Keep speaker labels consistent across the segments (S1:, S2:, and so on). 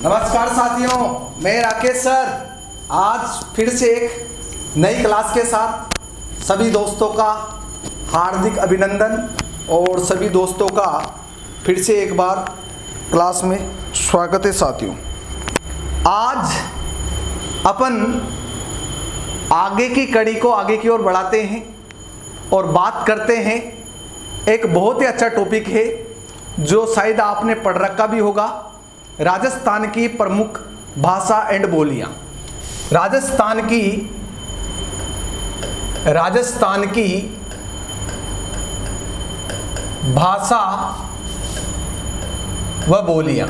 S1: नमस्कार साथियों, मैं राकेश सर आज फिर से एक नई क्लास के साथ सभी दोस्तों का हार्दिक अभिनंदन और सभी दोस्तों का फिर से एक बार क्लास में स्वागत है। साथियों, आज अपन आगे की कड़ी को आगे की ओर बढ़ाते हैं और बात करते हैं। एक बहुत ही अच्छा टॉपिक है जो शायद आपने पढ़ रखा भी होगा, राजस्थान की प्रमुख भाषा एंड बोलियां। राजस्थान की भाषा व बोलियां,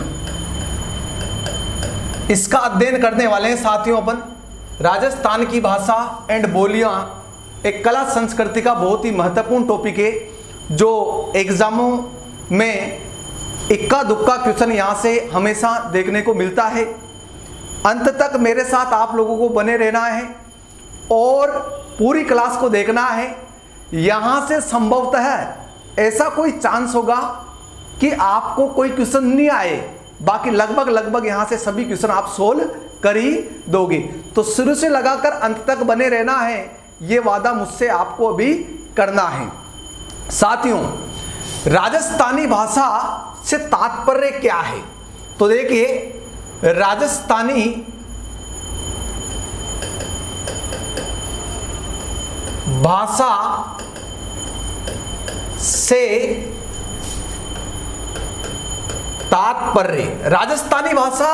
S1: इसका अध्ययन करने वाले हैं साथियों अपन। राजस्थान की भाषा एंड बोलियां एक कला संस्कृति का बहुत ही महत्वपूर्ण टॉपिक है जो एग्जामों में इक्का दुक्का क्वेश्चन यहाँ से हमेशा देखने को मिलता है। अंत तक मेरे साथ आप लोगों को बने रहना है और पूरी क्लास को देखना है। यहाँ से संभवतः ऐसा कोई चांस होगा कि आपको कोई क्वेश्चन नहीं आए, बाकी लगभग यहाँ से सभी क्वेश्चन आप सोल्व कर ही दोगे। तो शुरू से लगाकर अंत तक बने रहना है, ये वादा मुझसे आपको अभी करना है। साथियों, राजस्थानी भाषा से तात्पर्य क्या है? तो देखिए, राजस्थानी भाषा से तात्पर्य, राजस्थानी भाषा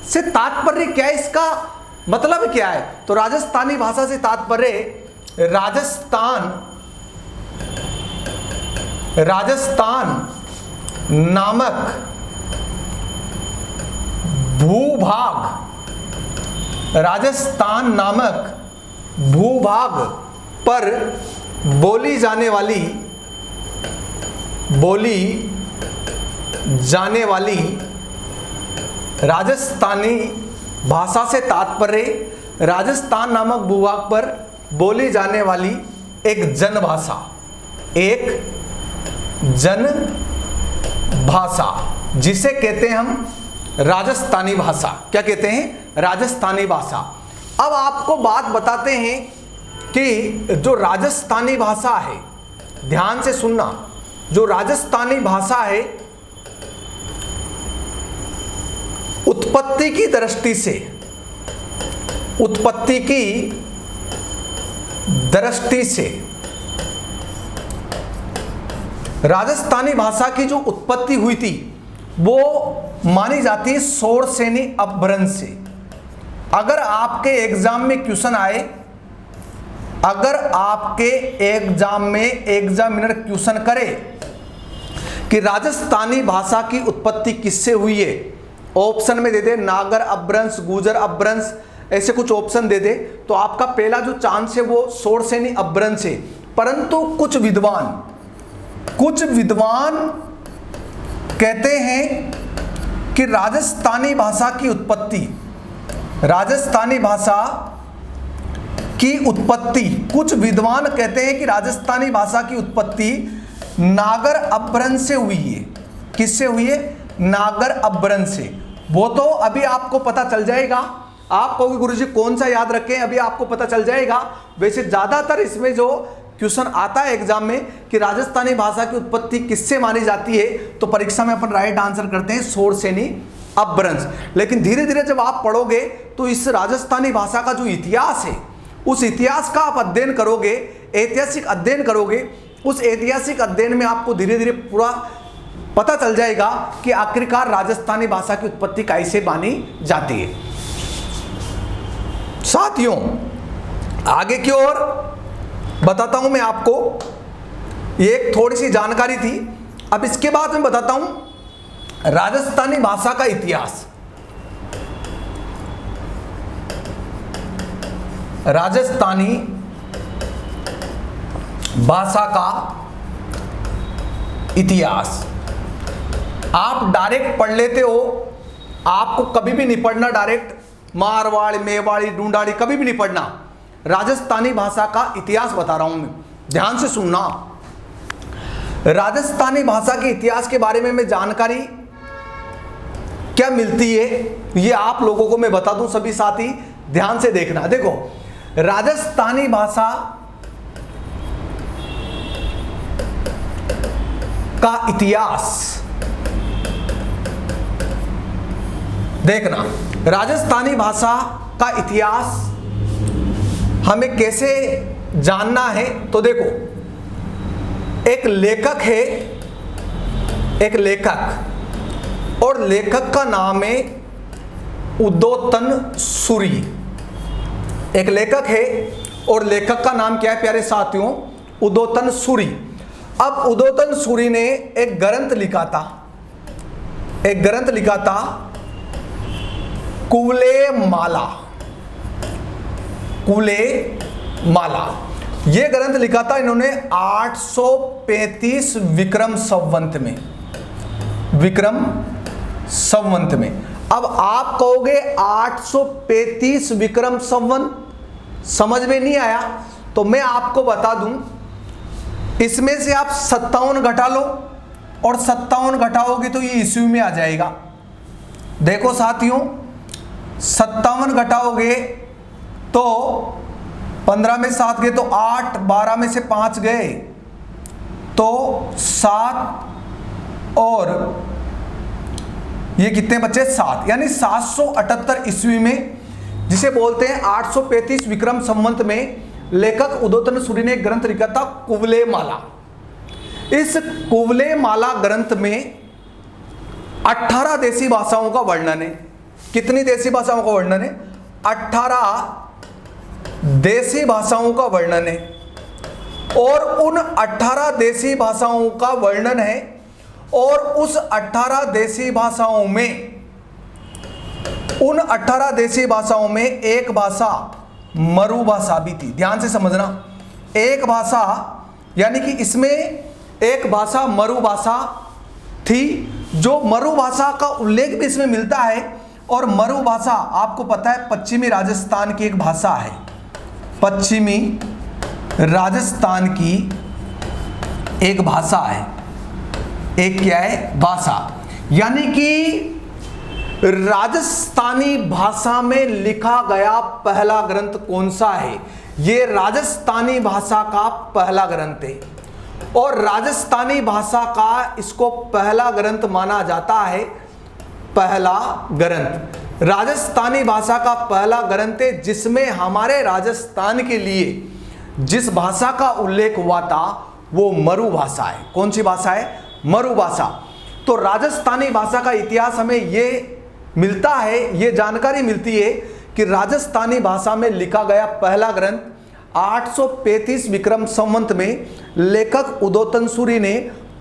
S1: से तात्पर्य क्या है, इसका मतलब क्या है? तो राजस्थानी भाषा से तात्पर्य राजस्थान नामक भूभाग, राजस्थान नामक भूभाग पर बोली जाने वाली राजस्थानी भाषा से तात्पर्य राजस्थान नामक भूभाग पर बोली जाने वाली एक जनभाषा, एक जन भाषा, जिसे कहते हैं हम राजस्थानी भाषा। क्या कहते हैं? राजस्थानी भाषा। अब आपको बात बताते हैं कि जो राजस्थानी भाषा है, ध्यान से सुनना, जो राजस्थानी भाषा है उत्पत्ति की दृष्टि से राजस्थानी भाषा की जो उत्पत्ति हुई थी वो मानी जाती है शोरसेनी अपभ्रंश से। अगर आपके एग्जाम में क्वेश्चन आए, अगर आपके एग्जाम में एग्जामिनर क्वेश्चन करे कि राजस्थानी भाषा की उत्पत्ति किससे हुई है, ऑप्शन में दे दे नागर अपभ्रंश, गुर्जर अपभ्रंश, ऐसे कुछ ऑप्शन दे दे, तो आपका पहला जो चांस है वो शोरसेनी अपभ्रंश है। परंतु कुछ विद्वान कहते हैं कि राजस्थानी भाषा की उत्पत्ति, कुछ विद्वान कहते हैं कि राजस्थानी भाषा की उत्पत्ति नागर अपभ्रंश से हुई है। किससे हुई है? नागर अपभ्रंश से। वो तो अभी आपको पता चल जाएगा। आप कहोगे गुरुजी कौन सा याद रखें, अभी आपको पता चल जाएगा। वैसे ज्यादातर इसमें जो क्वेश्चन आता है एग्जाम में कि राजस्थानी भाषा की उत्पत्ति किससे मानी जाती है, तो परीक्षा में अपन राइट आंसर करते हैं शोरसेनी अपभ्रंश। लेकिन धीरे धीरे जब आप पढ़ोगे तो इस राजस्थानी भाषा का जो इतिहास है, उस इतिहास का आप अध्ययन करोगे, ऐतिहासिक अध्ययन करोगे। उस ऐतिहासिक अध्ययन में आपको धीरे धीरे पूरा पता चल जाएगा कि आखिरकार राजस्थानी भाषा की उत्पत्ति कैसे मानी जाती है। साथियों, आगे की ओर बताता हूं मैं आपको, एक थोड़ी सी जानकारी थी। अब इसके बाद मैं बताता हूं राजस्थानी भाषा का इतिहास। राजस्थानी भाषा का इतिहास आप डायरेक्ट पढ़ लेते हो, आपको कभी भी नहीं पढ़ना डायरेक्ट मारवाड़ी, मेवाड़ी, ढूंढाड़ी, कभी भी नहीं पढ़ना। राजस्थानी भाषा का इतिहास बता रहा हूं मैं, ध्यान से सुनना। राजस्थानी भाषा के इतिहास के बारे में मैं जानकारी क्या मिलती है, ये आप लोगों को मैं बता दूं। सभी साथी ध्यान से देखना। देखो, राजस्थानी भाषा का इतिहास देखना। राजस्थानी भाषा का इतिहास हमें कैसे जानना है, तो देखो, एक लेखक है, एक लेखक, और लेखक का नाम है उदोतन सूरी। एक लेखक है और लेखक का नाम क्या है प्यारे साथियों? उदोतन सूरी। अब उदोतन सूरी ने एक ग्रंथ लिखा था, एक ग्रंथ लिखा था कुवले माला। कुवले माला ये ग्रंथ लिखा था इन्होंने 835 विक्रम संवत में। विक्रम संवत में। अब आप कहोगे 835 विक्रम संवत समझ में नहीं आया, तो मैं आपको बता दूं, इसमें से आप 57 घटा लो और 57 घटाओगे तो ये ईस्वी में आ जाएगा। देखो साथियों, 57 घटाओगे तो 15 में 7 गए तो 8, 12 में से 5 गए तो 7, और ये कितने बचे? 7, यानी 778 ईस्वी में, जिसे बोलते हैं 835 विक्रम संवत में, लेखक उदोतन सूरी ने एक ग्रंथ लिखा था कुवले माला। इस कुवले माला ग्रंथ में 18 देसी भाषाओं का वर्णन है। कितनी देसी भाषाओं का वर्णन है? 18 देसी भाषाओं का वर्णन है। और उन 18 देसी भाषाओं का वर्णन है, और उस 18 देसी भाषाओं में, उन 18 देसी भाषाओं में एक भाषा मरु भाषा भी थी। ध्यान से समझना, एक भाषा, यानी कि इसमें एक भाषा मरु भाषा थी, जो मरु भाषा का उल्लेख भी इसमें मिलता है। और मरु भाषा आपको पता है पश्चिमी राजस्थान की एक भाषा है। पश्चिमी राजस्थान की एक भाषा है। एक क्या है? भाषा। यानी कि राजस्थानी भाषा में लिखा गया पहला ग्रंथ कौन सा है? ये राजस्थानी भाषा का पहला ग्रंथ है, और राजस्थानी भाषा का इसको पहला ग्रंथ माना जाता है। पहला ग्रंथ राजस्थानी भाषा का पहला ग्रंथ है, जिसमें हमारे राजस्थान के लिए जिस भाषा का उल्लेख हुआ था वो मरु भाषा है। कौन सी भाषा है? मरु भाषा। तो राजस्थानी भाषा का इतिहास हमें ये मिलता है, ये जानकारी मिलती है कि राजस्थानी भाषा में लिखा गया पहला ग्रंथ 835 विक्रम संवत में लेखक उदोतन सूरी ने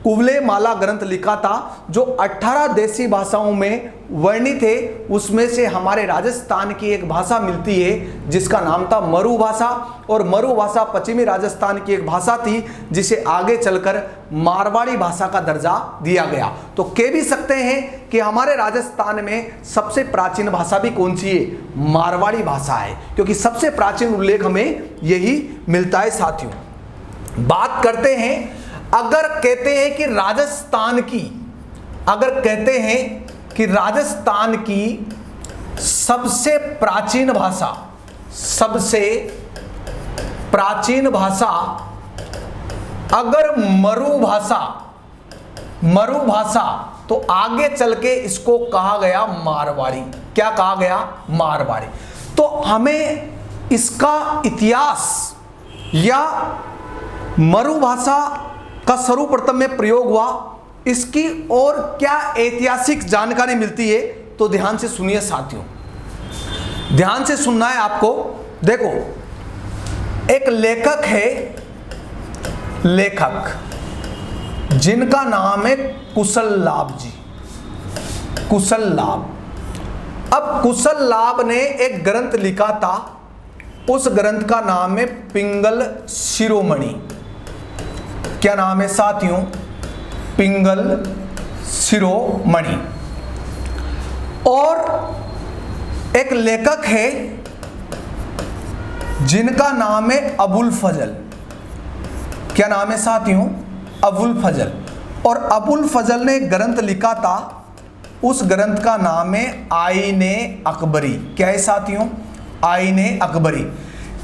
S1: कुवले माला ग्रंथ लिखा था, जो 18 देसी भाषाओं में वर्णित है। उसमें से हमारे राजस्थान की एक भाषा मिलती है जिसका नाम था मरु भाषा, और मरु भाषा पश्चिमी राजस्थान की एक भाषा थी जिसे आगे चलकर मारवाड़ी भाषा का दर्जा दिया गया। तो कह भी सकते हैं कि हमारे राजस्थान में सबसे प्राचीन भाषा भी कौन सी है? मारवाड़ी भाषा है, क्योंकि सबसे प्राचीन उल्लेख हमें यही मिलता है। साथियों, बात करते हैं, अगर कहते हैं कि राजस्थान की, अगर कहते हैं कि राजस्थान की सबसे प्राचीन भाषा, सबसे प्राचीन भाषा अगर मरु भाषा, मरु भाषा, तो आगे चल के इसको कहा गया मारवाड़ी। क्या कहा गया? मारवाड़ी। तो हमें इसका इतिहास या मरु भाषा का सर्वप्रथम में प्रयोग हुआ, इसकी और क्या ऐतिहासिक जानकारी मिलती है, तो ध्यान से सुनिए साथियों, ध्यान से सुनना है आपको। देखो, एक लेखक है, लेखक जिनका नाम है कुशल लाभ जी, कुशल लाभ। अब कुशल लाभ ने एक ग्रंथ लिखा था, उस ग्रंथ का नाम है पिंगल शिरोमणि। क्या नाम है साथियों? पिंगल शिरोमणि। और एक लेखक है जिनका नाम है अबुल फजल। क्या नाम है साथियों? अबुल फजल। और अबुल फजल ने एक ग्रंथ लिखा था उस ग्रंथ का नाम है आईने अकबरी। क्या है साथियों? आईने अकबरी।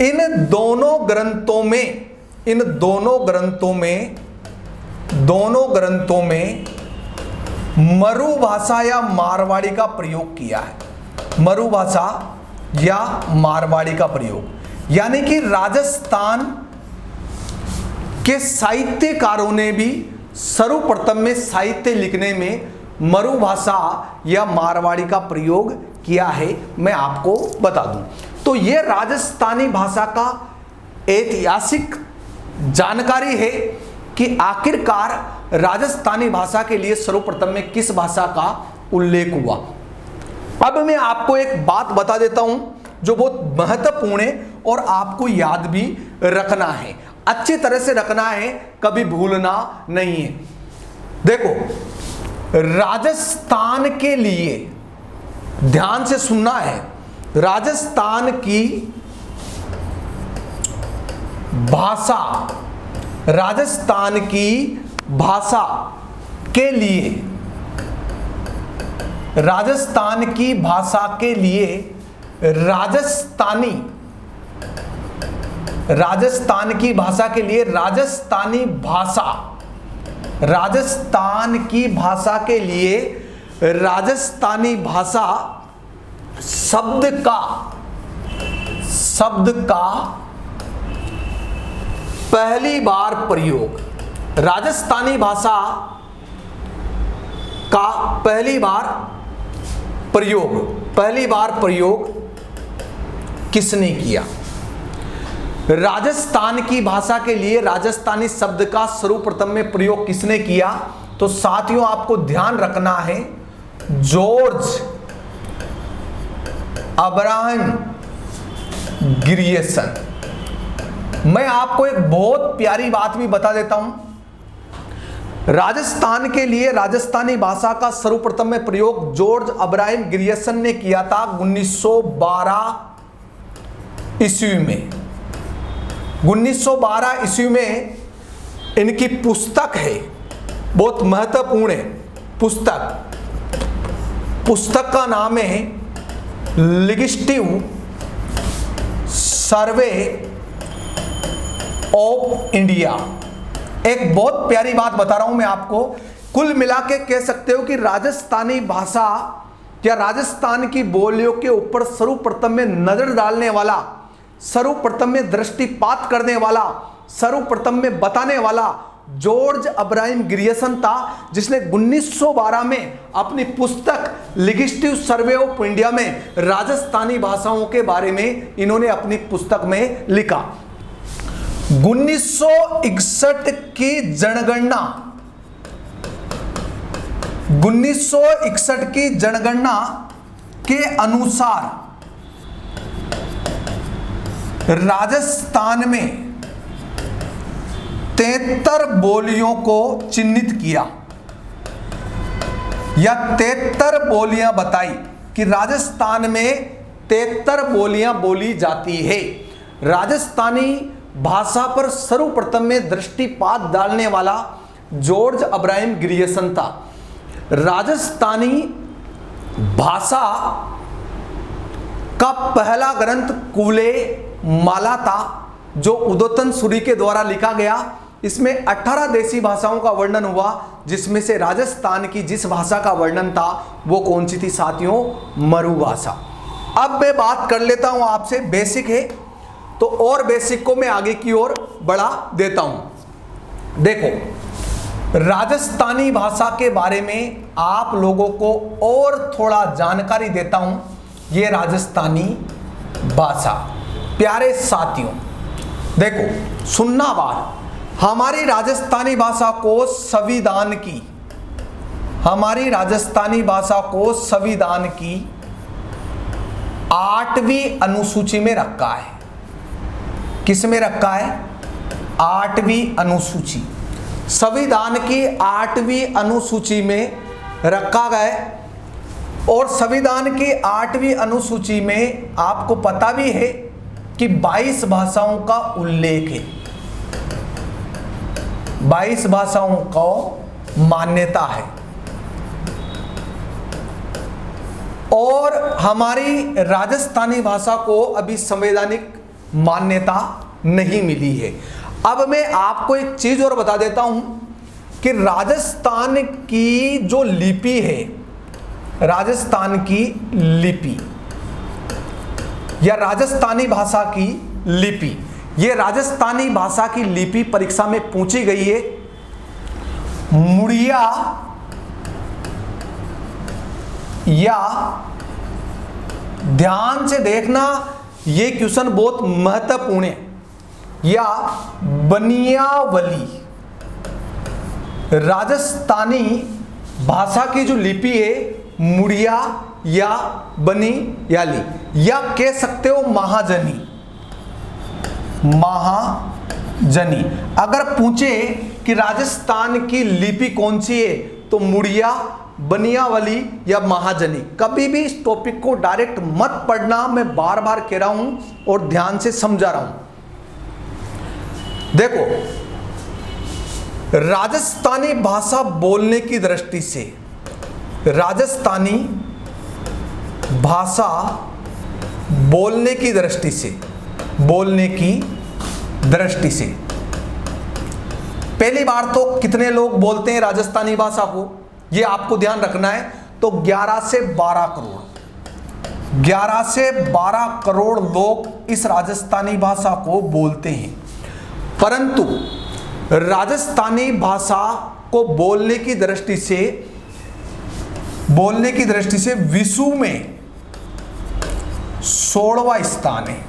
S1: इन दोनों ग्रंथों में मरु भाषा या मारवाड़ी का प्रयोग किया है। मरु भाषा या मारवाड़ी का प्रयोग, यानी कि राजस्थान के साहित्यकारों ने भी सर्वप्रथम में साहित्य लिखने में मरु भाषा या मारवाड़ी का प्रयोग किया है। मैं आपको बता दूं तो यह राजस्थानी भाषा का ऐतिहासिक जानकारी है कि आखिरकार राजस्थानी भाषा के लिए सर्वप्रथम में किस भाषा का उल्लेख हुआ। अब मैं आपको एक बात बता देता हूं जो बहुत महत्वपूर्ण है और आपको याद भी रखना है, अच्छी तरह से रखना है, कभी भूलना नहीं है। देखो, राजस्थान के लिए ध्यान से सुनना है, राजस्थान की भाषा, राजस्थान की भाषा के लिए, राजस्थान की भाषा के लिए राजस्थानी भाषा के लिए राजस्थानी भाषा, राजस्थान की भाषा के लिए राजस्थानी भाषा शब्द का पहली बार प्रयोग, राजस्थानी भाषा का पहली बार प्रयोग किसने किया? राजस्थान की भाषा के लिए राजस्थानी शब्द का सर्वप्रथम में प्रयोग किसने किया? तो साथियों आपको ध्यान रखना है, जॉर्ज अब्राहम ग्रियर्सन। मैं आपको एक बहुत प्यारी बात भी बता देता हूं, राजस्थान के लिए राजस्थानी भाषा का सर्वप्रथम में प्रयोग जॉर्ज अब्राहम ग्रियर्सन ने किया था 1912 ईस्वी में। 1912 ईस्वी में इनकी पुस्तक है, बहुत महत्वपूर्ण है पुस्तक का नाम है लिंग्विस्टिक सर्वे ऑफ इंडिया। एक बहुत प्यारी बात बता रहा हूं मैं आपको, कुल मिला के कह सकते हो कि राजस्थानी भाषा या राजस्थान की बोलियों के ऊपर सर्वप्रथम में नजर डालने वाला, सर्वप्रथम में दृष्टिपात करने वाला, सर्वप्रथम में बताने वाला जॉर्ज अब्राहम ग्रियर्सन था, जिसने 1912 में अपनी पुस्तक लिंग्विस्टिक सर्वे ऑफ इंडिया में राजस्थानी भाषाओं के बारे में इन्होंने अपनी पुस्तक में लिखा। 1961 की जनगणना के अनुसार राजस्थान में 73 बोलियों को चिन्हित किया या 73 बोलियां बताई कि राजस्थान में 73 बोलियां बोली जाती है। राजस्थानी भाषा पर सर्वप्रथम में दृष्टिपात डालने वाला जॉर्ज अब्राहम ग्रियर्सन था। राजस्थानी भाषा का पहला ग्रंथ कूले माला था, जो उदोतन सूरी के द्वारा लिखा गया। इसमें 18 देसी भाषाओं का वर्णन हुआ, जिसमें से राजस्थान की जिस भाषा का वर्णन था वो कौन सी थी साथियों? मरु भाषा। अब मैं बात कर लेता हूं आपसे, बेसिक है तो और बेसिक को मैं आगे की ओर बढ़ा देता हूं। देखो, राजस्थानी भाषा के बारे में आप लोगों को और थोड़ा जानकारी देता हूं। ये राजस्थानी भाषा, प्यारे साथियों देखो सुनना बात, हमारी राजस्थानी भाषा को संविधान की, हमारी राजस्थानी भाषा को संविधान की 8वीं अनुसूची में रखा है। किस में रखा है? 8वीं अनुसूची, संविधान की 8वीं अनुसूची में रखा गया है। और संविधान की 8वीं अनुसूची में आपको पता भी है कि 22 भाषाओं का उल्लेख है, 22 भाषाओं को मान्यता है। और हमारी राजस्थानी भाषा को अभी संवैधानिक मान्यता नहीं मिली है। अब मैं आपको एक चीज और बता देता हूं कि राजस्थान की जो लिपि है, राजस्थान की लिपि या राजस्थानी भाषा की लिपि, ये राजस्थानी भाषा की लिपि परीक्षा में पूछी गई है। मुड़िया या, ध्यान से देखना ये क्वेश्चन बहुत महत्वपूर्ण है, या बनियावली, राजस्थानी भाषा की जो लिपि है मुड़िया या बनियाली, या कह सकते हो महाजनी, महाजनी। अगर पूछे कि राजस्थान की लिपि कौन सी है तो मुड़िया, बनियावली या महाजनी। कभी भी इस टॉपिक को डायरेक्ट मत पढ़ना, मैं बार बार कह रहा हूं और ध्यान से समझा रहा हूं। देखो, राजस्थानी भाषा बोलने की दृष्टि से, राजस्थानी भाषा बोलने की दृष्टि से, बोलने की दृष्टि से पहली बार तो कितने लोग बोलते हैं राजस्थानी भाषा को, ये आपको ध्यान रखना है। तो 11 से 12 करोड़, 11 से 12 करोड़ लोग इस राजस्थानी भाषा को बोलते हैं। परंतु राजस्थानी भाषा को बोलने की दृष्टि से विश्व में 16वां स्थान है।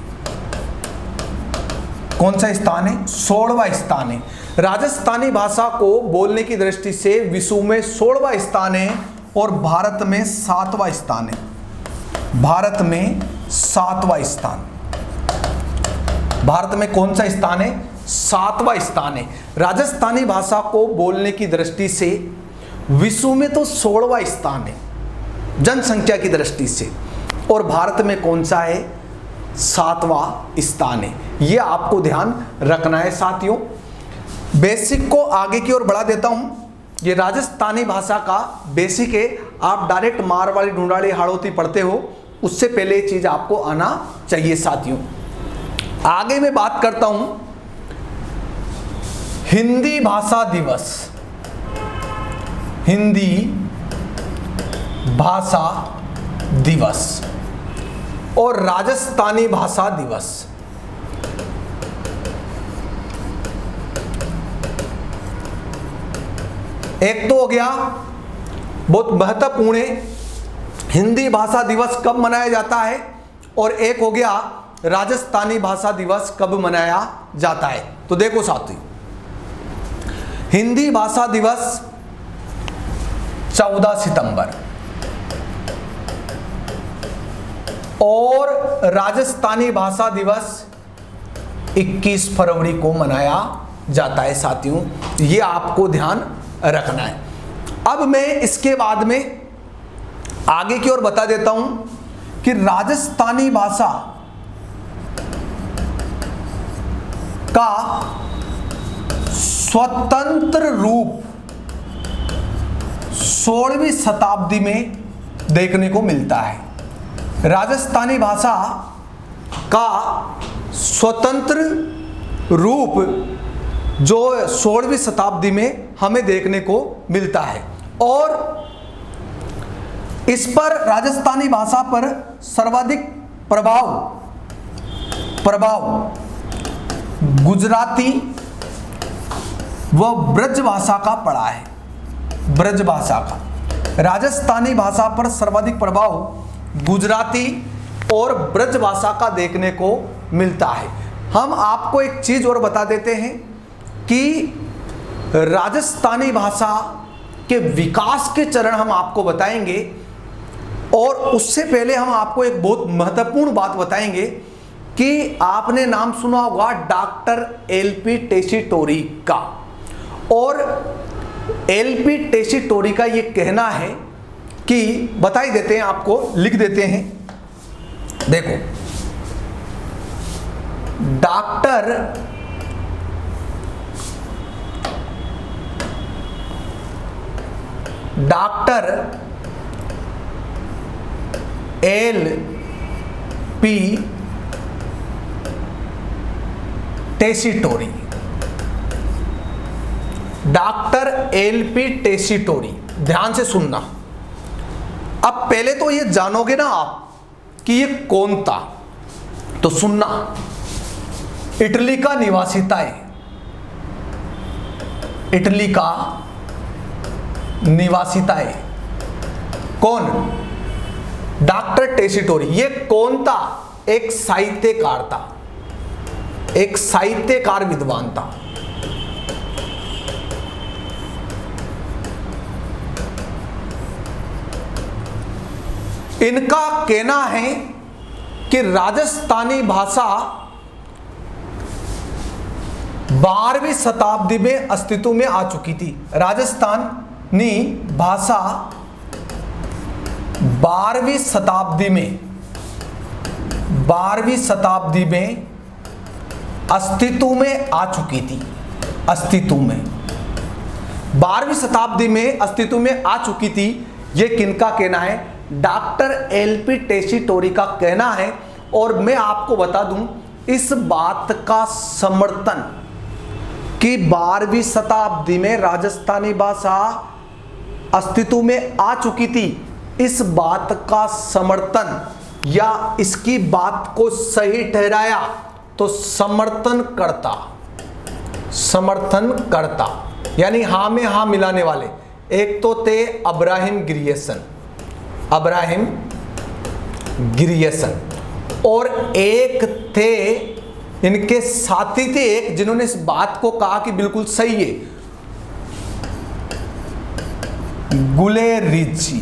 S1: कौन सा स्थान है? 16वां स्थान है। राजस्थानी भाषा को बोलने की दृष्टि से विश्व में 16वां स्थान है और भारत में 7वां स्थान है। भारत में 7वां स्थान, भारत में कौन सा स्थान है? 7वां स्थान है। राजस्थानी भाषा को बोलने की दृष्टि से विश्व में तो 16वां स्थान है जनसंख्या की दृष्टि से, और भारत में कौन सा है? 7वां स्थान है। यह आपको ध्यान रखना है साथियों। बेसिक को आगे की ओर बढ़ा देता हूं। ये राजस्थानी भाषा का बेसिक है, आप डायरेक्ट मारवाड़ी, ढूंढाड़ी, हाड़ौती पढ़ते हो, उससे पहले ये चीज आपको आना चाहिए साथियों। आगे मैं बात करता हूं हिंदी भाषा दिवस, हिंदी भाषा दिवस और राजस्थानी भाषा दिवस। एक तो हो गया बहुत महत्वपूर्ण है, हिंदी भाषा दिवस कब मनाया जाता है, और एक हो गया राजस्थानी भाषा दिवस कब मनाया जाता है। तो देखो साथियों, हिंदी भाषा दिवस 14 सितंबर और राजस्थानी भाषा दिवस 21 फरवरी को मनाया जाता है साथियों। ये आपको ध्यान रखना है। अब मैं इसके बाद में आगे की ओर बता देता हूं कि राजस्थानी भाषा का स्वतंत्र रूप 16वीं शताब्दी में देखने को मिलता है। राजस्थानी भाषा का स्वतंत्र रूप जो 16वीं शताब्दी में हमें देखने को मिलता है, और इस पर राजस्थानी भाषा पर सर्वाधिक प्रभाव गुजराती व ब्रज भाषा का पड़ा है। ब्रज भाषा का राजस्थानी भाषा पर सर्वाधिक प्रभाव गुजराती और ब्रज भाषा का देखने को मिलता है। हम आपको एक चीज और बता देते हैं कि राजस्थानी भाषा के विकास के चरण हम आपको बताएंगे, और उससे पहले हम आपको एक बहुत महत्वपूर्ण बात बताएंगे कि आपने नाम सुना होगा डॉक्टर एलपी टेसीटोरी का, और एलपी टेसीटोरी का ये कहना है कि, बताई देते हैं आपको, लिख देते हैं, देखो, डॉक्टर LP टेसीटोरी, डॉक्टर LP टेसीटोरी। ध्यान से सुनना। अब पहले तो ये जानोगे ना आप कि ये कौन था, तो सुनना। इटली का निवासी था, इटली का निवासी था। कौन? डॉक्टर टेसीटोरी। ये कौन था? एक साहित्यकार था, एक साहित्यकार विद्वान था। इनका कहना है कि राजस्थानी भाषा 12वीं शताब्दी में अस्तित्व में आ चुकी थी। राजस्थानी भाषा 12वीं शताब्दी में अस्तित्व में आ चुकी थी। अस्तित्व में 12वीं शताब्दी में अस्तित्व में आ चुकी थी। ये किनका कहना है? डॉक्टर LP टेसीटोरी का कहना है। और मैं आपको बता दूं इस बात का समर्थन कि 12वीं शताब्दी में राजस्थानी भाषा अस्तित्व में आ चुकी थी, इस बात का समर्थन या इसकी बात को सही ठहराया तो समर्थन करता यानी हाँ में हाँ मिलाने वाले एक तो थे अब्राहम ग्रियर्सन और एक थे इनके साथी थे एक जिन्होंने इस बात को कहा कि बिल्कुल सही है, गुलेरिची।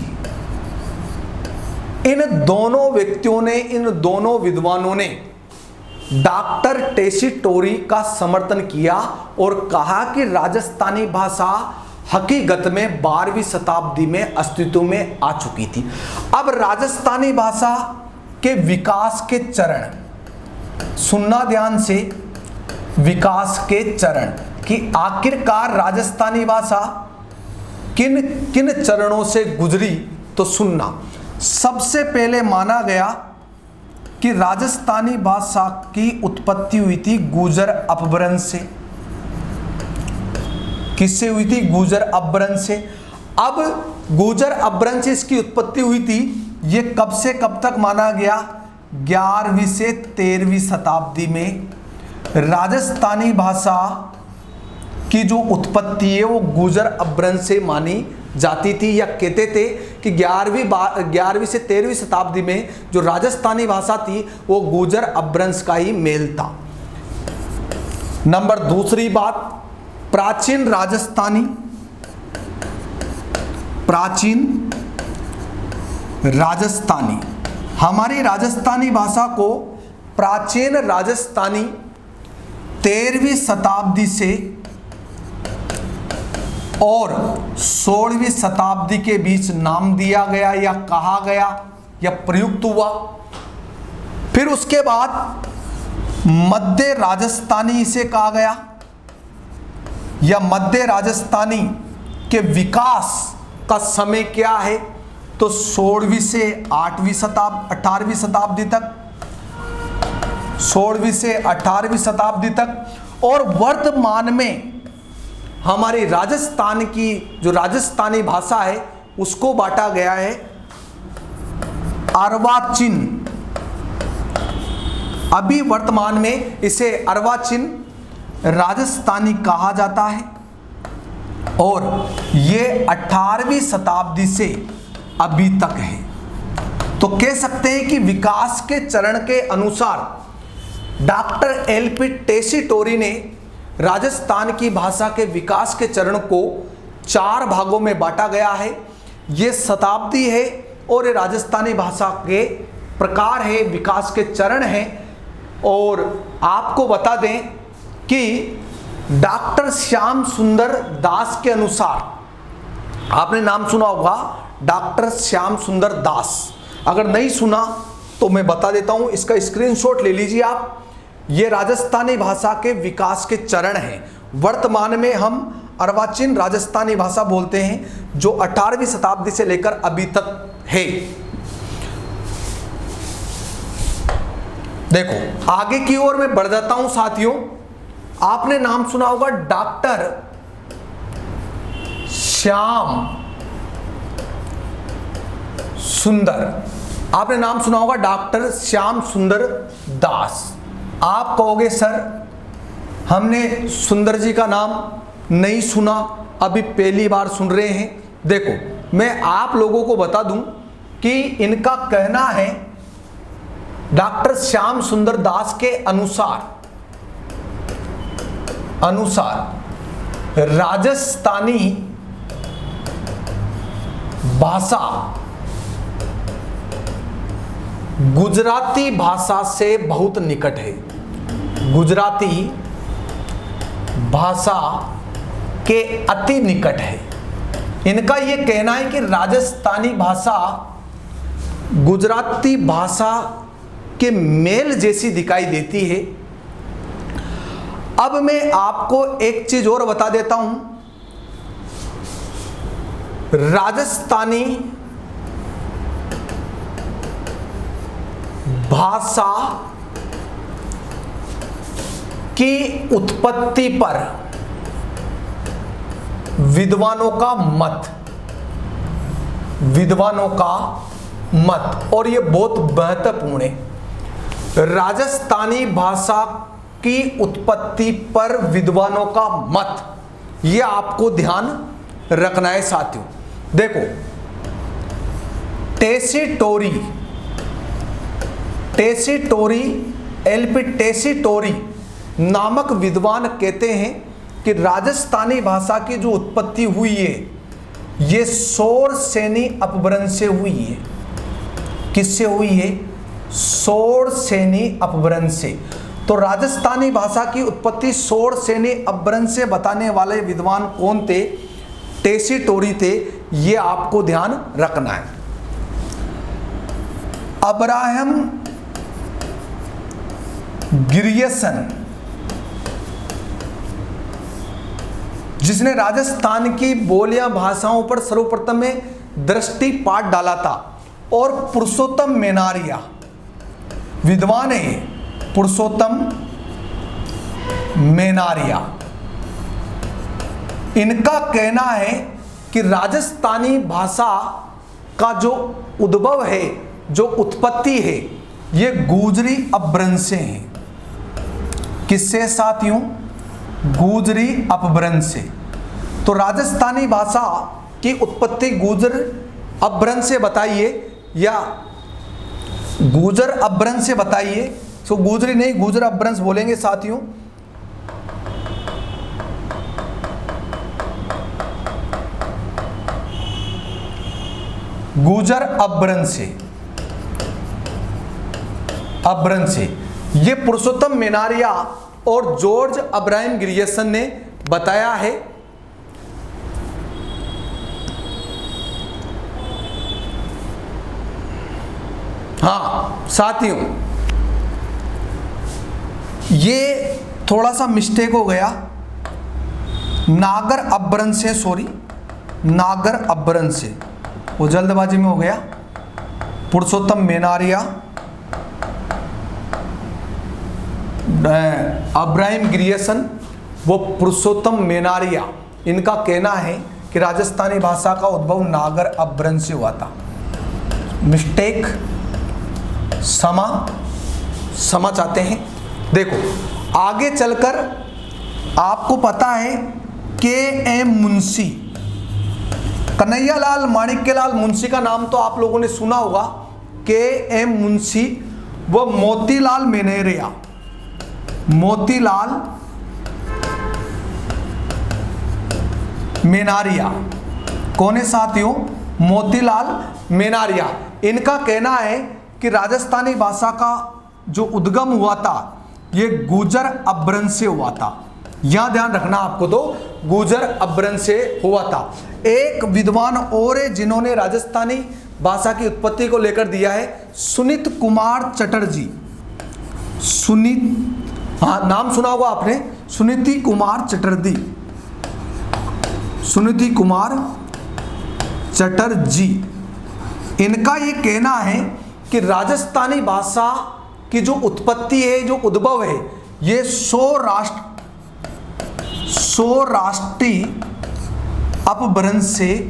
S1: इन दोनों व्यक्तियों ने, इन दोनों विद्वानों ने डॉक्टर टेसीटोरी का समर्थन किया और कहा कि राजस्थानी भाषा हकीकत में 12वीं शताब्दी में अस्तित्व में आ चुकी थी। अब राजस्थानी भाषा के विकास के चरण, सुनना ध्यान से, विकास के चरण कि आखिरकार राजस्थानी भाषा किन किन चरणों से गुजरी, तो सुनना। सबसे पहले माना गया कि राजस्थानी भाषा की उत्पत्ति हुई थी गुर्जर अपभ्रंश से। किससे हुई थी? गुर्जर अपभ्रंश से। अब गुर्जर अपभ्रंश से इसकी उत्पत्ति हुई थी। ये कब से कब तक माना गया? 11वीं से 13वीं शताब्दी में राजस्थानी भाषा की जो उत्पत्ति है वो गुर्जर अपभ्रंश से मानी जाती थी, या कहते थे कि 11वीं से 13वीं शताब्दी में जो राजस्थानी भाषा थी वो गुर्जर अपभ्रंश का ही मेल था। नंबर दूसरी बात, प्राचीन राजस्थानी, हमारी राजस्थानी भाषा को प्राचीन राजस्थानी 13वीं शताब्दी से और 16वीं शताब्दी के बीच नाम दिया गया या कहा गया या प्रयुक्त हुआ। फिर उसके बाद मध्य राजस्थानी इसे कहा गया, या मध्य राजस्थानी के विकास का समय क्या है, तो 16वीं से 18वीं शताब्दी तक, 16वीं से 18वीं शताब्दी तक। और वर्तमान में हमारी राजस्थान की जो राजस्थानी भाषा है उसको बांटा गया है अर्वाचीन। अभी वर्तमान में इसे अर्वाचीन राजस्थानी कहा जाता है और ये 18वीं शताब्दी से अभी तक है। तो कह सकते हैं कि विकास के चरण के अनुसार डॉक्टर LP टेसीटोरी ने राजस्थान की भाषा के विकास के चरण को 4 भागों में बांटा गया है। ये शताब्दी है और ये राजस्थानी भाषा के प्रकार है, विकास के चरण हैं। और आपको बता दें कि डॉक्टर श्याम सुंदर दास के अनुसार, आपने नाम सुना होगा डॉक्टर श्याम सुंदर दास, अगर नहीं सुना तो मैं बता देता हूं, इसका स्क्रीनशॉट ले लीजिए आप। ये राजस्थानी भाषा के विकास के चरण हैं। वर्तमान में हम अर्वाचीन राजस्थानी भाषा बोलते हैं जो 18वीं शताब्दी से लेकर अभी तक है। देखो आगे की ओर मैं बढ़ जाता हूं साथियों। आपने नाम सुना होगा डॉक्टर श्याम सुंदर। आपने नाम सुना होगा डॉक्टर श्याम सुंदर दास। आप कहोगे सर हमने सुंदर जी का नाम नहीं सुना, अभी पहली बार सुन रहे हैं। देखो मैं आप लोगों को बता दूं कि इनका कहना है डॉक्टर श्याम सुंदर दास के अनुसार राजस्थानी भाषा गुजराती भाषा से बहुत निकट है। गुजराती भाषा के अति निकट है। इनका यह कहना है कि राजस्थानी भाषा गुजराती भाषा के मेल जैसी दिखाई देती है। अब मैं आपको एक चीज और बता देता हूं। राजस्थानी भाषा की उत्पत्ति पर विद्वानों का मत और यह बहुत महत्वपूर्ण है। राजस्थानी भाषा की उत्पत्ति पर विद्वानों का मत, यह आपको ध्यान रखना है साथियों। देखो टेसीटोरी एलपी टेसीटोरी नामक विद्वान कहते हैं कि राजस्थानी भाषा की जो उत्पत्ति हुई है ये सौर सैनी अपभ्रंश से हुई है। किससे हुई है? सौर सैनी अपभ्रंश से। तो राजस्थानी भाषा की उत्पत्ति सौर सैनी अपभ्रंश से बताने वाले विद्वान कौन थे? टेसीटोरी थे। ये आपको ध्यान रखना है। अब्राहम ग्रियर्सन जिसने राजस्थान की बोलियां भाषाओं पर सर्वप्रथम में दृष्टिपात डाला था, और पुरुषोत्तम मेनारिया विद्वान है। पुरुषोत्तम मेनारिया, इनका कहना है कि राजस्थानी भाषा का जो उद्भव है, जो उत्पत्ति है, ये गुजरी अपभ्रंश से है। किससे साथियों? गुजरी अपभ्रंश से। तो राजस्थानी भाषा की उत्पत्ति गुजर अपभ्रंश से बताइए या गुजर अपभ्रंश से बताइए। तो गुजरी नहीं, गुजर अपभ्रंश बोलेंगे साथियों। गुजर अपभ्रंश से ये पुरुषोत्तम मेनारिया और जॉर्ज अब्राहम ग्रियर्सन ने बताया है। हाँ साथियों, ये थोड़ा सा मिस्टेक हो गया। नागर अपभ्रंश से, सॉरी, नागर अपभ्रंश से, वो जल्दबाजी में हो गया। पुरुषोत्तम मेनारिया, अब्राहम ग्रियर्सन, वो पुरुषोत्तम मेनारिया, इनका कहना है कि राजस्थानी भाषा का उद्भव नागर अपभ्रंश से हुआ था। मिस्टेक, क्षमा चाहते हैं। देखो आगे चलकर आपको पता है के.एम. मुंशी, कन्हैयालाल माणिक्यलाल मुंशी का नाम तो आप लोगों ने सुना होगा। के.एम. मुंशी व मोतीलाल मेनारिया, मोतीलाल मेनारिया कौन है साथियों? मोतीलाल मेनारिया। इनका कहना है कि राजस्थानी भाषा का जो उद्गम हुआ था ये गुजर अपभ्रंश से हुआ था। यहां ध्यान रखना आपको, तो गुजर अपभ्रंश से हुआ था। एक विद्वान और है जिन्होंने राजस्थानी भाषा की उत्पत्ति को लेकर दिया है, सुनीत कुमार चटर्जी। हाँ नाम सुना होगा आपने, सुनीति कुमार चटर्जी, सुनीति कुमार चटर्जी। इनका ये कहना है कि राजस्थानी भाषा की जो उत्पत्ति है, जो उद्भव है, ये सौराष्ट्री अपभ्रंश से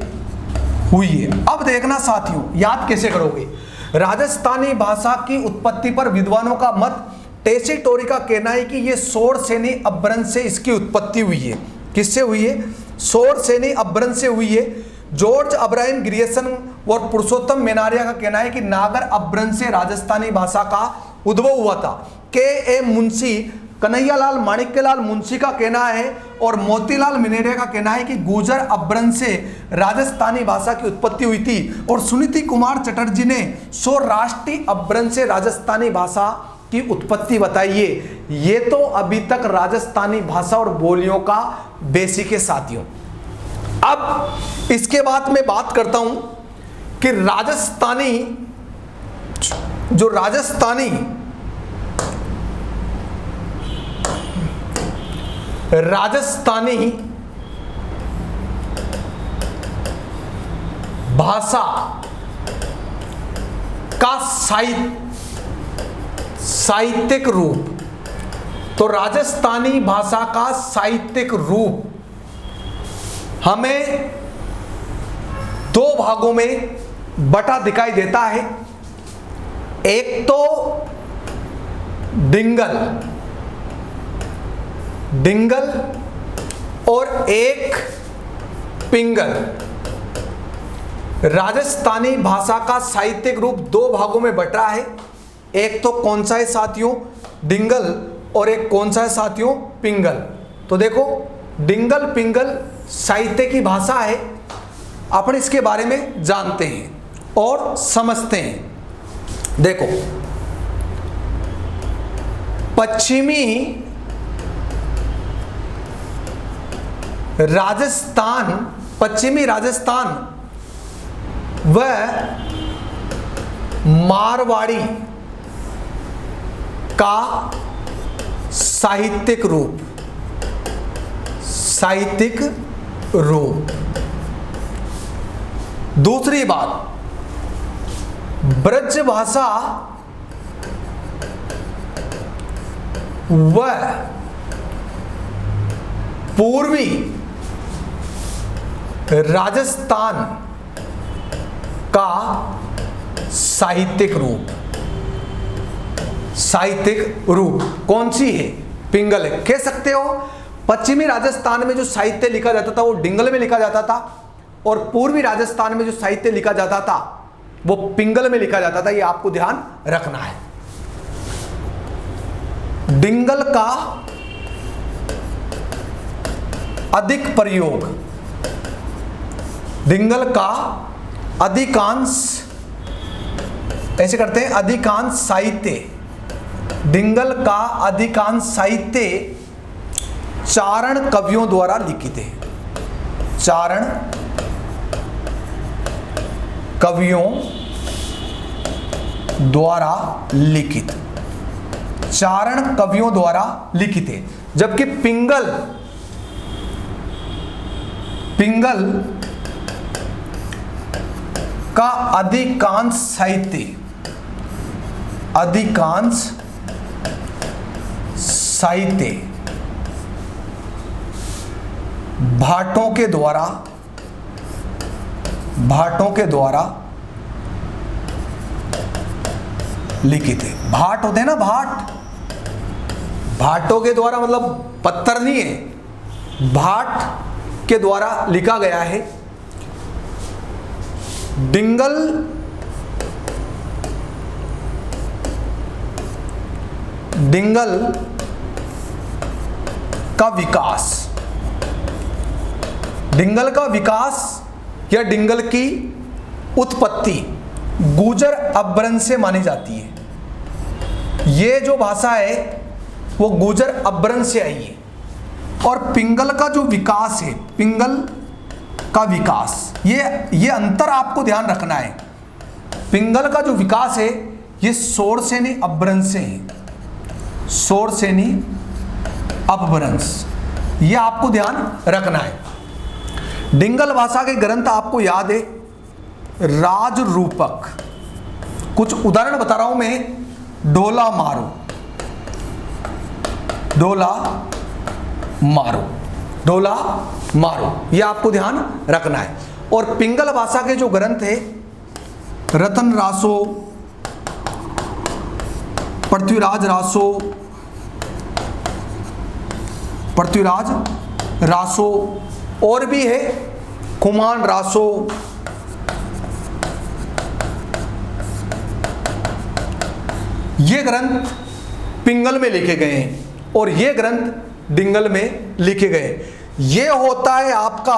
S1: हुई है। अब देखना साथियों, याद कैसे करोगे। राजस्थानी भाषा की उत्पत्ति पर विद्वानों का मत, टेसीटोरी का कहना है कि ये सौरसेनी अपभ्रंश से इसकी उत्पत्ति हुई है। किससे हुई है? सौरसेनी अपभ्रंश से हुई है। जॉर्ज अब्राहम ग्रियर्सन और पुरुषोत्तम मेनारिया का कहना है कि नागर अपभ्रंश से राजस्थानी भाषा का उद्भव हुआ था। के मुंशी, कन्हैयालाल माणिक्यलाल मुंशी का कहना है और मोतीलाल मिनेरिया का कहना है कि गुर्जर अपभ्रंश से राजस्थानी भाषा की उत्पत्ति हुई थी। और सुनीति कुमार चटर्जी ने सौराष्ट्री अपभ्रंश से राजस्थानी भाषा की उत्पत्ति बताई है। ये तो अभी तक राजस्थानी भाषा और बोलियों का बेसिक है साथियों। अब इसके बाद मैं बात करता हूं कि राजस्थानी भाषा का साहित्यिक रूप, तो राजस्थानी भाषा का साहित्यिक रूप हमें दो भागों में बटा दिखाई देता है। एक तो डिंगल और एक पिंगल। राजस्थानी भाषा का साहित्यिक रूप दो भागों में बटा है। एक तो कौन सा है साथियों? डिंगल, और एक कौन सा है साथियों? पिंगल। तो देखो, डिंगल पिंगल साहित्य की भाषा है। अपन इसके बारे में जानते हैं और समझते हैं। देखो, पश्चिमी राजस्थान व मारवाड़ी का साहित्यिक रूप। दूसरी बात, ब्रज भाषा व पूर्वी राजस्थान का साहित्यिक रूप कौन सी है? पिंगल है। कह सकते हो पश्चिमी राजस्थान में जो साहित्य लिखा जाता था वो डिंगल में लिखा जाता था, और पूर्वी राजस्थान में जो साहित्य लिखा जाता था वो पिंगल में लिखा जाता था। ये आपको ध्यान रखना है। डिंगल का अधिक प्रयोग, डिंगल का अधिकांश, ऐसे करते हैं, अधिकांश साहित्य, डिंगल का अधिकांश साहित्य चारण कवियों द्वारा लिखित है। चारण कवियों द्वारा लिखित, चारण कवियों द्वारा लिखित है। जबकि पिंगल का अधिकांश साहित्य भाटों के द्वारा लिखित है। भाट होते हैं ना, भाटों के द्वारा, मतलब पत्थर नहीं है, भाट के द्वारा लिखा गया है। डिंगल का विकास या डिंगल की उत्पत्ति गुर्जर अपभ्रंश से मानी जाती है। ये जो भाषा है वो गुर्जर अपभ्रंश से आई है। और पिंगल का जो विकास है, पिंगल का विकास, ये अंतर आपको ध्यान रखना है। पिंगल का जो विकास है ये सौरसेनी अपभ्रंश से है। सौरसेनी अपभ्रंश, ये आपको ध्यान रखना है। डिंगल भाषा के ग्रंथ आपको याद है, राजरूपक। कुछ उदाहरण बता रहा हूं मैं। डोला मारो, डोला मारो, डोला मारो, ये आपको ध्यान रखना है। और पिंगल भाषा के जो ग्रंथ है रतन रासो, पृथ्वीराज रासो, पृथ्वीराज रासो, और भी है कुमान रासो, ये ग्रंथ पिंगल में लिखे गए हैं और ये ग्रंथ डिंगल में लिखे गए। ये होता है आपका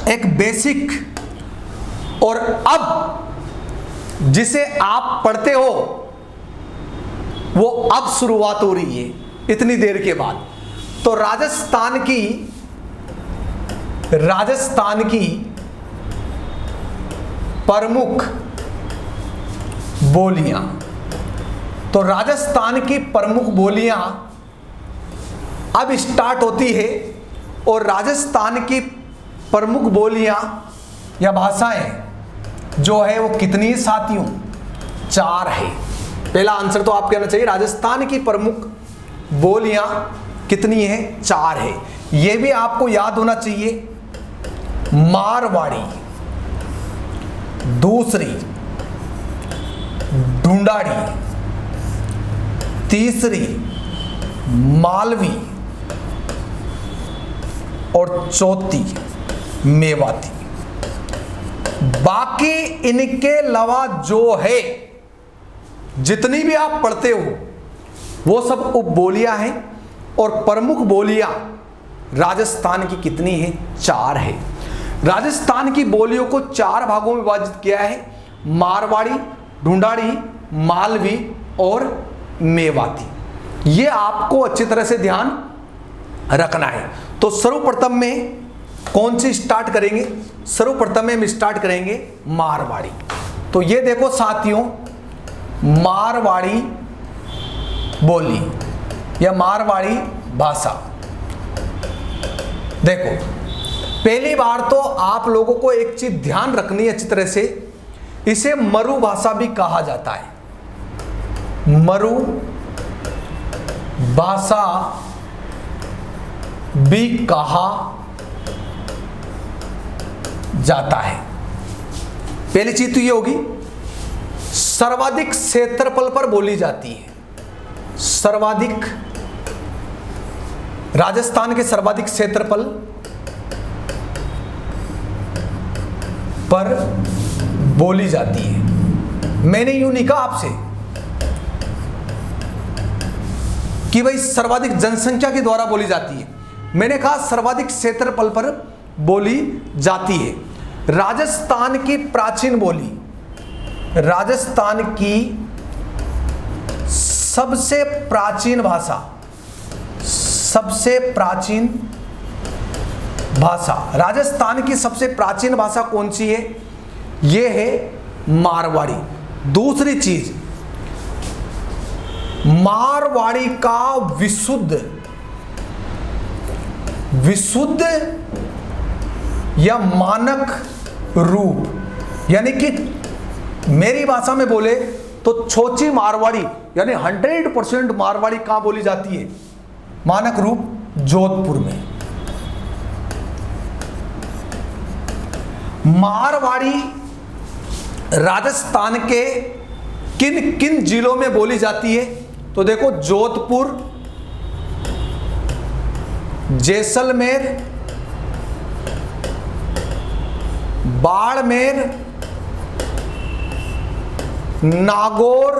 S1: एक बेसिक, और अब जिसे आप पढ़ते हो वो अब शुरुआत हो रही है इतनी देर के बाद। तो राजस्थान की प्रमुख बोलियां, तो राजस्थान की प्रमुख बोलियां अब स्टार्ट होती है। और राजस्थान की प्रमुख बोलियां या भाषाएं जो है वो कितनी साथियों? 4 है। पहला आंसर तो आप कहना चाहिए राजस्थान की प्रमुख बोलियां कितनी है? 4 है। यह भी आपको याद होना चाहिए। मारवाड़ी, दूसरी ढूंढाड़ी, तीसरी मालवी और चौथी मेवाती। बाकी इनके अलावा जो है जितनी भी आप पढ़ते हो वो सब उपबोलियां हैं। और प्रमुख बोलियां राजस्थान की कितनी है? 4 है। राजस्थान की बोलियों को 4 भागों में विभाजित किया है, मारवाड़ी, ढूंढाड़ी, मालवी और मेवाती। ये आपको अच्छी तरह से ध्यान रखना है। तो सर्वप्रथम में कौन सी स्टार्ट करेंगे? सर्वप्रथम में हम स्टार्ट करेंगे मारवाड़ी। तो ये देखो साथियों, मारवाड़ी बोली या मारवाड़ी भाषा। देखो, पहली बार तो आप लोगों को एक चीज ध्यान रखनी है अच्छी तरह से, इसे मरु भाषा भी कहा जाता है। मरु भाषा भी कहा जाता है। पहली चीज तो ये होगी, सर्वाधिक क्षेत्रफल पर बोली जाती है। सर्वाधिक, राजस्थान के सर्वाधिक क्षेत्रफल पर बोली जाती है। मैंने यूं नहीं कहा आपसे कि भाई सर्वाधिक जनसंख्या के द्वारा बोली जाती है, मैंने कहा सर्वाधिक क्षेत्रफल पर बोली जाती है। राजस्थान की प्राचीन बोली, राजस्थान की सबसे प्राचीन भाषा, सबसे प्राचीन भाषा, राजस्थान की सबसे प्राचीन भाषा कौन सी है? यह है मारवाड़ी। दूसरी चीज, मारवाड़ी का विशुद्ध या मानक रूप, यानी कि मेरी भाषा में बोले तो छोची मारवाड़ी, यानी 100% मारवाड़ी कहां बोली जाती है? मानक रूप जोधपुर में। मारवाड़ी राजस्थान के किन किन जिलों में बोली जाती है? तो देखो, जोधपुर, जैसलमेर, बाड़मेर, नागौर,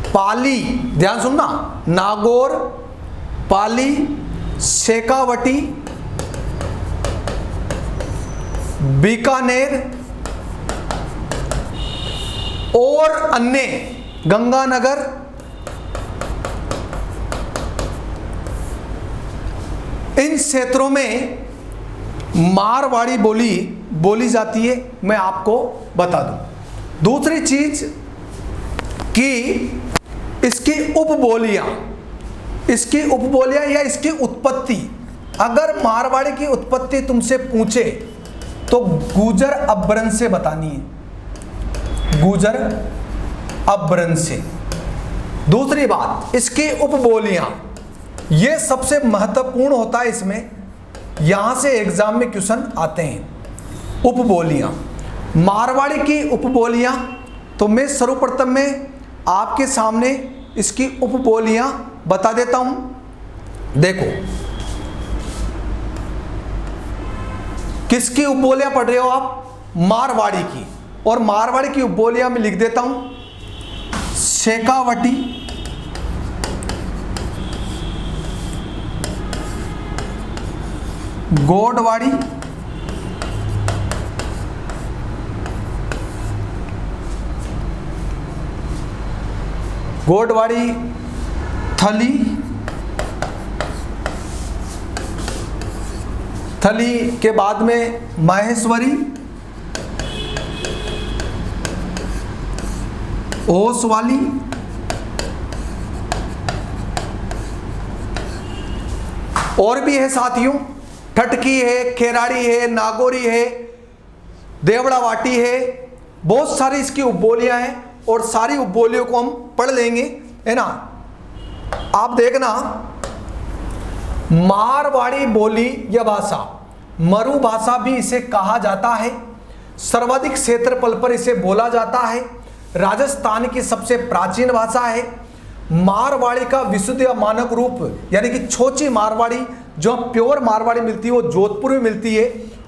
S1: पाली, ध्यान सुनना, नागौर, पाली, शेखावटी, बीकानेर और अन्य, गंगानगर, इन क्षेत्रों में मारवाड़ी बोली जाती है। मैं आपको बता दूं। दूसरी चीज कि इसकी उपबोलियां या इसकी उत्पत्ति, अगर मारवाड़ी की उत्पत्ति तुमसे पूछे तो गुजर अपभ्रंश से बतानी है। गुजर अपभ्रंश से। दूसरी बात, इसकी उपबोलियां, ये सबसे महत्वपूर्ण होता है इसमें, यहां से एग्जाम में क्वेश्चन आते हैं। उपबोलियां, मारवाड़ी की उपबोलियां, तो मैं सर्वप्रथम में आपके सामने इसकी उपबोलियां बता देता हूं। देखो, किसकी उपबोलियां पढ़ रहे हो आप? मारवाड़ी की। और मारवाड़ी की उपबोलियां में लिख देता हूं शेखावटी, गोडवाड़ी, गोडवाड़ी, थली, थली के बाद में माहेश्वरी, ओसवाली, और भी है साथियों, ठटकी है, खेराड़ी है, नागौरी है, देवड़ावाटी है, बहुत सारी इसकी उपबोलियां हैं और सारी उपबोलियों को हम पढ़ लेंगे, है ना। आप देखना, मारवाड़ी बोली या भाषा, मरु भाषा भी इसे कहा जाता है, सर्वाधिक क्षेत्रफल पर इसे बोला जाता है, राजस्थान की सबसे प्राचीन भाषा है। मारवाड़ी का विशुद्ध या मानक रूप यानी कि छोची मारवाड़ी, जो प्योर मारवाड़ी मिलती है वो जोधपुर में मिलती है।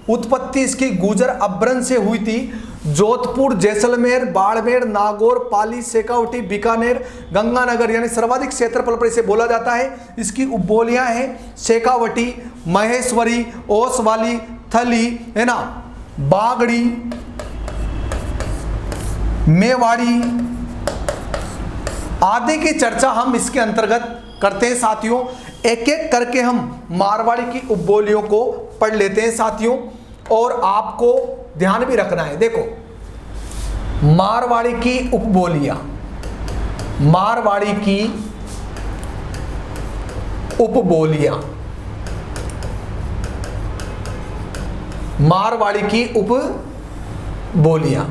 S1: उत्पत्ति इसकी गुजर अपभ्रंश से हुई थी। जोधपुर, जैसलमेर, बाड़मेर, नागौर, पाली, शेखावटी, बीकानेर, गंगानगर यानी सर्वाधिक क्षेत्रफल पर इसे बोला जाता है। इसकी उपबोलियां हैं शेखावटी, महेश्वरी, ओसवाली, थली, है ना, बागड़ी, मेवाड़ी आदि की चर्चा हम इसके अंतर्गत करते हैं साथियों। एक एक करके हम मारवाड़ी की उपबोलियों को पढ़ लेते हैं साथियों, और आपको ध्यान भी रखना है। देखो, मारवाड़ी की उपबोलियां, मारवाड़ी की उपबोलियां, मारवाड़ी की उपबोलियां।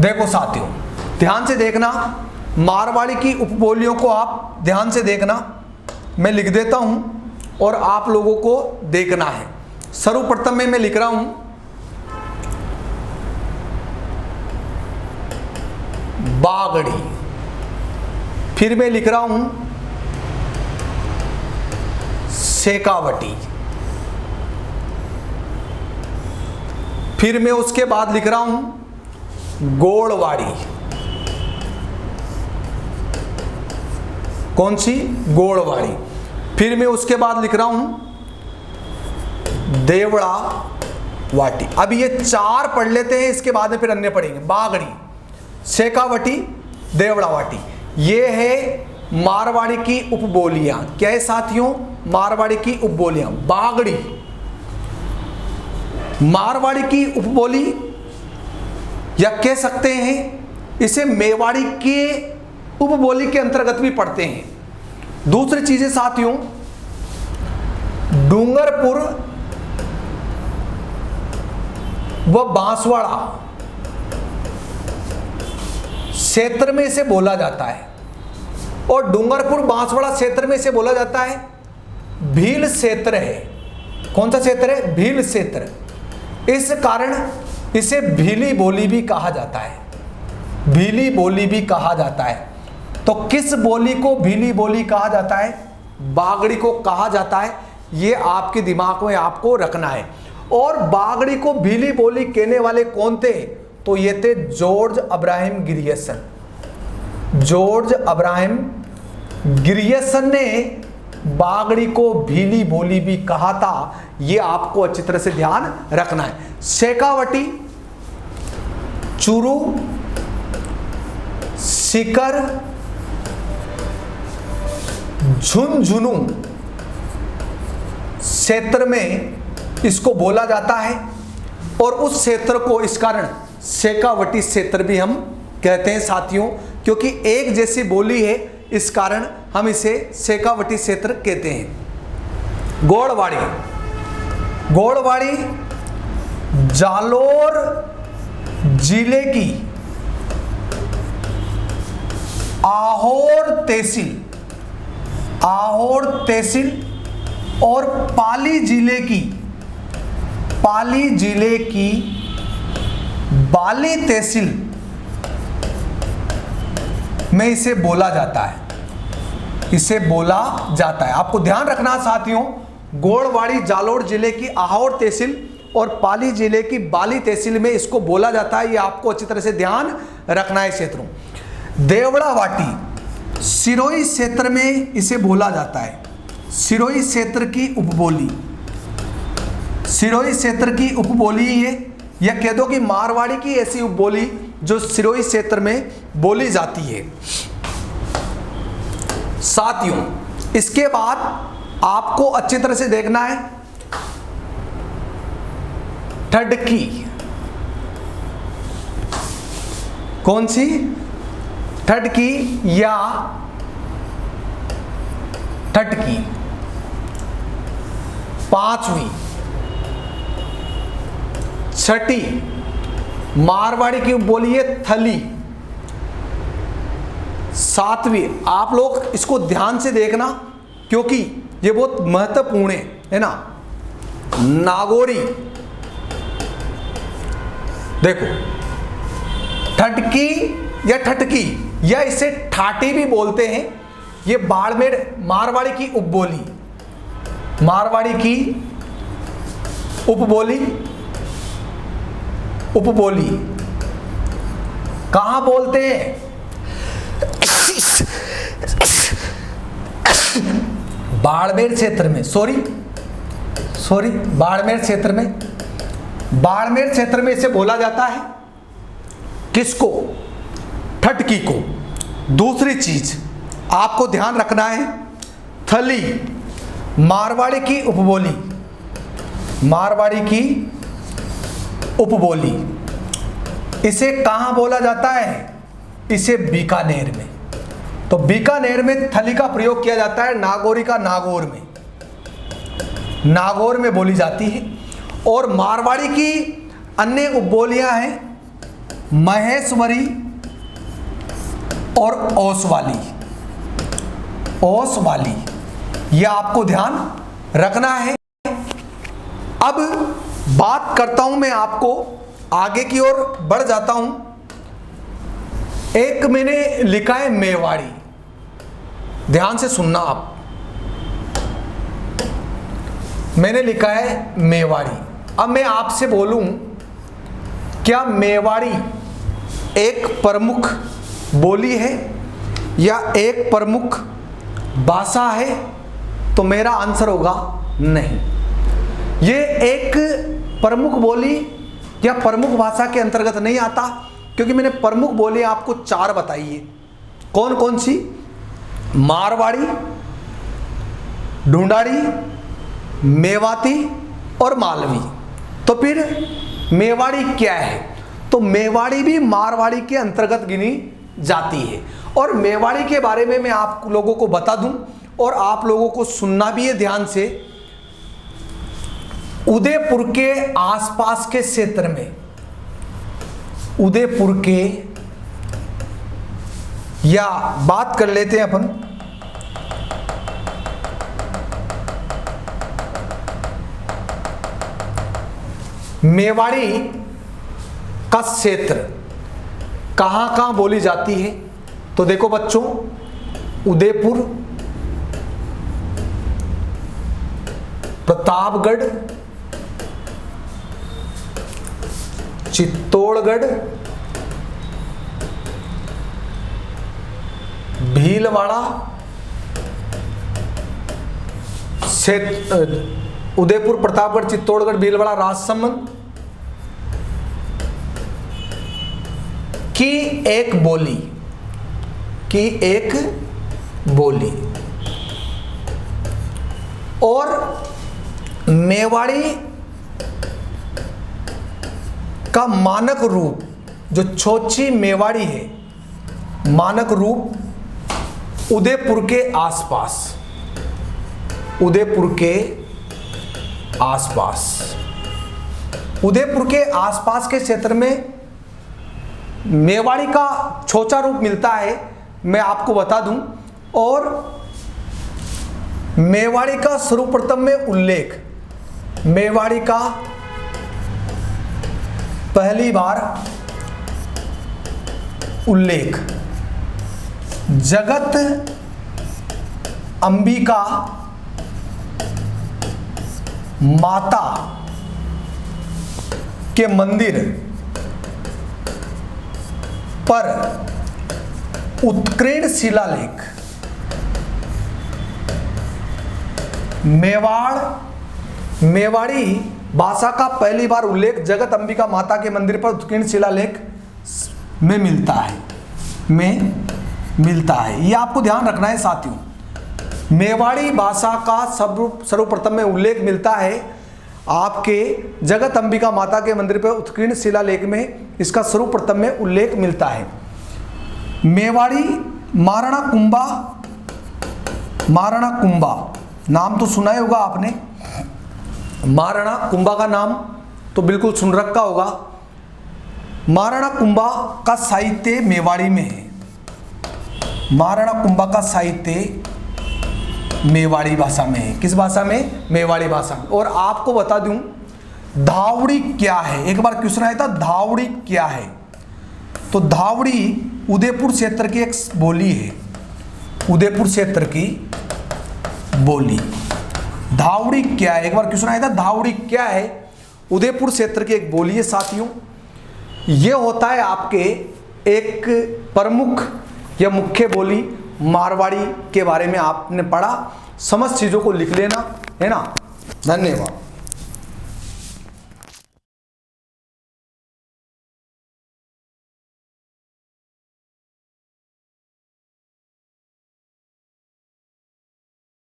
S1: देखो साथियों, ध्यान से देखना, मारवाड़ी की उपबोलियों को आप ध्यान से देखना। मैं लिख देता हूं और आप लोगों को देखना है। सर्वप्रथम में मैं लिख रहा हूं बागड़ी, फिर मैं लिख रहा हूं शेखावटी, फिर मैं उसके बाद लिख रहा हूं गोड़वाड़ी। कौन सी? गोड़वाड़ी। फिर मैं उसके बाद लिख रहा हूं देवड़ा वाटी। अब ये चार पढ़ लेते हैं, इसके बाद में फिर अन्य पढ़ेंगे। बागड़ी, शेखावटी, देवड़ा वाटी, ये है मारवाड़ी की उपबोलियां। क्या है साथियों? मारवाड़ी की उपबोलियां। बागड़ी मारवाड़ी की उपबोली, या कह सकते हैं इसे मेवाड़ी के उपबोली के अंतर्गत भी पढ़ते हैं। दूसरी चीजें साथियों, डूंगरपुर व बांसवाड़ा क्षेत्र में इसे बोला जाता है, और डूंगरपुर बांसवाड़ा क्षेत्र में इसे बोला जाता है भील क्षेत्र है। कौन सा क्षेत्र है? भील क्षेत्र। इस कारण इसे भीली बोली भी कहा जाता है, भीली बोली भी कहा जाता है। तो किस बोली को भीली बोली कहा जाता है? बागड़ी को कहा जाता है। ये आपके दिमाग में आपको रखना है। और बागड़ी को भीली बोली कहने वाले कौन थे? तो ये थे George Abraham Grierson. George Abraham Grierson ने बागड़ी को भीली बोली भी कहा था। ये आपको अच्छी तरह से ध्यान रखना है। शेखावटी, चूरू, सीकर, झुंझुनू क्षेत्र में इसको बोला जाता है, और उस क्षेत्र को इस कारण शेखावटी क्षेत्र भी हम कहते हैं साथियों, क्योंकि एक जैसी बोली है, इस कारण हम इसे शेखावटी क्षेत्र कहते हैं। गोड़वाड़ी, गोड़वाड़ी जालोर जिले की आहोर तहसील और पाली जिले की बाली तहसील में इसे बोला जाता है। आपको ध्यान रखना साथियों, गोड़वाड़ी जालोर जिले की आहोर तहसील और पाली जिले की बाली तहसील में इसको बोला जाता है। ये आपको अच्छी तरह से ध्यान रखना है क्षेत्रों। देवड़ा वाटी सिरोही क्षेत्र में इसे बोला जाता है। सिरोही क्षेत्र की उपबोली ये, या कह दो कि मारवाड़ी की ऐसी उपबोली जो सिरोही क्षेत्र में बोली जाती है। साथियों, इसके बाद आपको अच्छी तरह से देखना है ठडकी। कौन सी? ठडकी या ठटकी। पांचवी, छठी मारवाड़ी की बोलिए थली। सातवीं, आप लोग इसको ध्यान से देखना क्योंकि ये बहुत महत्वपूर्ण है ना, नागौरी। देखो, ठटकी या ठटकी या इसे ठाटी भी बोलते हैं। ये बाड़मेर मारवाड़ी की उपबोली कहां बोलते हैं? बाड़मेर क्षेत्र में। बाड़मेर क्षेत्र में इसे बोला जाता है। किसको? ठटकी को। दूसरी चीज आपको ध्यान रखना है, थली मारवाड़ी की उपबोली। इसे कहां बोला जाता है? इसे बीकानेर में। तो बीकानेर में थली का प्रयोग किया जाता है। नागौरी का नागौर में बोली जाती है। और मारवाड़ी की अन्य उपबोलियां हैं महेश्वरी और ओसवाली। यह आपको ध्यान रखना है। अब बात करता हूं मैं, आपको आगे की ओर बढ़ जाता हूं। एक मैंने लिखा है मेवाड़ी, ध्यान से सुनना आप। मैंने लिखा है मेवाड़ी। अब मैं आपसे बोलूं, क्या मेवाड़ी एक प्रमुख बोली है या एक प्रमुख भाषा है? तो मेरा आंसर होगा नहीं। ये एक प्रमुख बोली या प्रमुख भाषा के अंतर्गत नहीं आता, क्योंकि मैंने प्रमुख बोली आपको 4 बताई है। कौन कौन सी? मारवाड़ी, ढूंढाड़ी, मेवाती और मालवी। तो फिर मेवाड़ी क्या है? तो मेवाड़ी भी मारवाड़ी के अंतर्गत गिनी जाती है। और मेवाड़ी के बारे में मैं आप लोगों को बता दूं और आप लोगों को सुनना भी है ध्यान से। उदयपुर के आसपास के क्षेत्र में, उदयपुर के, या बात कर लेते हैं अपन मेवाड़ी का क्षेत्र कहां कहां बोली जाती है। तो देखो बच्चों, उदयपुर, प्रतापगढ़, चित्तौड़गढ़, भीलवाड़ा, उदयपुर, प्रतापगढ़, चित्तौड़गढ़, भीलवाड़ा, राजसमंद की एक बोली। और मेवाड़ी का मानक रूप, जो छोची मेवाड़ी है, मानक रूप उदयपुर के आसपास के क्षेत्र में मेवाड़ी का छोचा रूप मिलता है, मैं आपको बता दूं। और मेवाड़ी का सर्वप्रथम में उल्लेख, मेवाड़ी का पहली बार उल्लेख जगत अंबिका माता के मंदिर पर उत्कीर्ण शिलालेख। मेवाड़ी भाषा का पहली बार उल्लेख जगत अंबिका माता के मंदिर पर उत्कीर्ण शिलालेख में मिलता है। ये आपको ध्यान रखना है साथियों। मेवाड़ी भाषा का सर्वप्रथम में उल्लेख मिलता है आपके जगत अंबिका माता के मंदिर पर उत्कीर्ण शिलालेख में, इसका सर्वप्रथम में उल्लेख मिलता है। मेवाड़ी महाराणा कुंभा नाम तो सुना ही होगा आपने। महाराणा कुंभा का नाम तो बिल्कुल सुन रखा होगा। महाराणा कुंभा का साहित्य मेवाड़ी में है। महाराणा कुंभा का साहित्य मेवाड़ी भाषा में है। किस भाषा में? मेवाड़ी भाषा में। और आपको बता दूं धावड़ी क्या है, एक बार क्वेश्चन आया था धावड़ी क्या है। तो धावड़ी उदयपुर क्षेत्र की एक बोली है, उदयपुर क्षेत्र की बोली। धावड़ी क्या है, एक बार क्वेश्चन आया था धावड़ी क्या है, उदयपुर क्षेत्र की एक बोली है साथियों। यह होता है आपके एक प्रमुख या मुख्य बोली मारवाड़ी के बारे में आपने पढ़ा, समस्त चीजों को लिख लेना है ना। धन्यवाद।